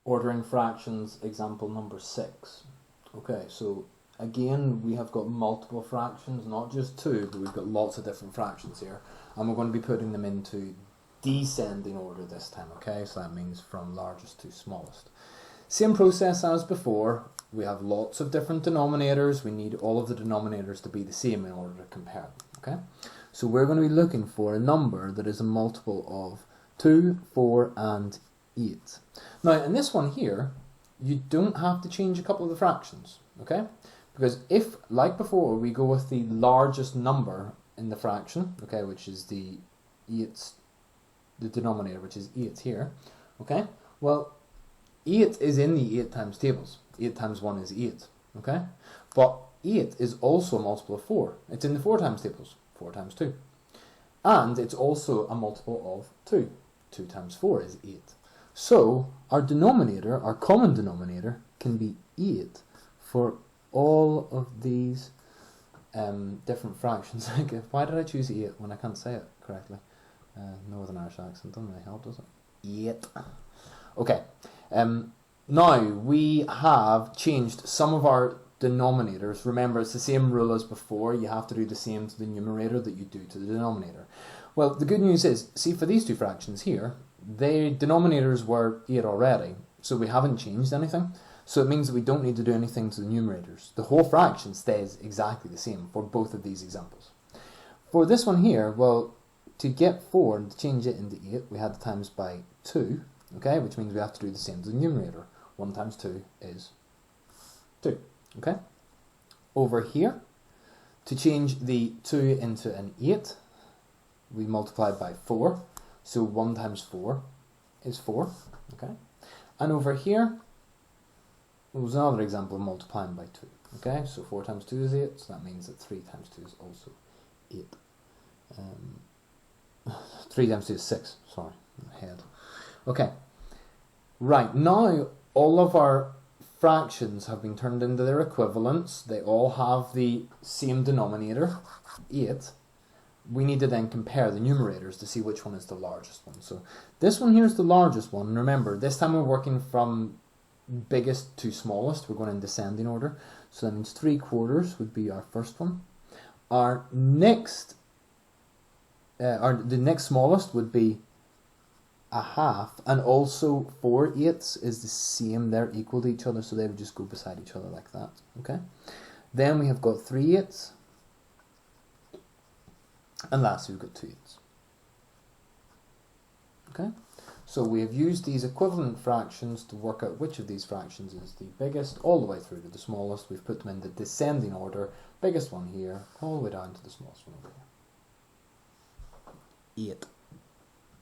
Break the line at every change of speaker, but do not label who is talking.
Ordering fractions, example number 6. Okay, so again, we have got multiple fractions, not just two, but we've got lots of different fractions here. And we're going to be putting them into descending order this time, okay? So that means from largest to smallest. Same process as before. We have lots of different denominators. We need all of the denominators to be the same in order to compare them, okay? So we're going to be looking for a number that is a multiple of 2, 4, and 8. Now, in this one here, you don't have to change a couple of the fractions, okay? Because if, like before, we go with the largest number in the fraction, okay, which is the 8, the denominator, which is 8 here, okay? Well, 8 is in the 8 times tables. 8 times 1 is 8, okay? But 8 is also a multiple of 4. It's in the 4 times tables, 4 times 2. And it's also a multiple of 2. 2 times 4 is 8. So, our denominator, our common denominator, can be 8 for all of these different fractions. Why did I choose 8 when I can't say it correctly? Northern Irish accent doesn't really help, does it? 8. Okay. Now, we have changed some of our denominators. Remember, it's the same rule as before. You have to do the same to the numerator that you do to the denominator. Well, the good news is, see, for these two fractions here, the denominators were 8 already, so we haven't changed anything. So it means that we don't need to do anything to the numerators. The whole fraction stays exactly the same for both of these examples. For this one here, well, to get 4 and to change it into 8, we had to times by 2, okay, which means we have to do the same to the numerator. 1 times 2 is 2, okay? Over here, to change the 2 into an 8, we multiplied by 4. So 1 times 4 is 4, okay? And over here, it was another example of multiplying by 2, okay? So 4 times 2 is 8, so that means that 3 times 2 is also 8. 3 times 2 is 6, sorry, head. Okay, right, now all of our fractions have been turned into their equivalents. They all have the same denominator, 8. We need to then compare the numerators to see which one is the largest one. So this one here is the largest one. And remember, this time we're working from biggest to smallest. We're going in descending order. So that means 3/4 would be our first one. Our next, the next smallest would be a half. And also 4/8 is the same. They're equal to each other, so they would just go beside each other like that. Okay. Then we have got 3/8. And lastly, we've got 2/8. Okay? So we have used these equivalent fractions to work out which of these fractions is the biggest, all the way through to the smallest. We've put them in the descending order. Biggest one here, all the way down to the smallest one over here. 8.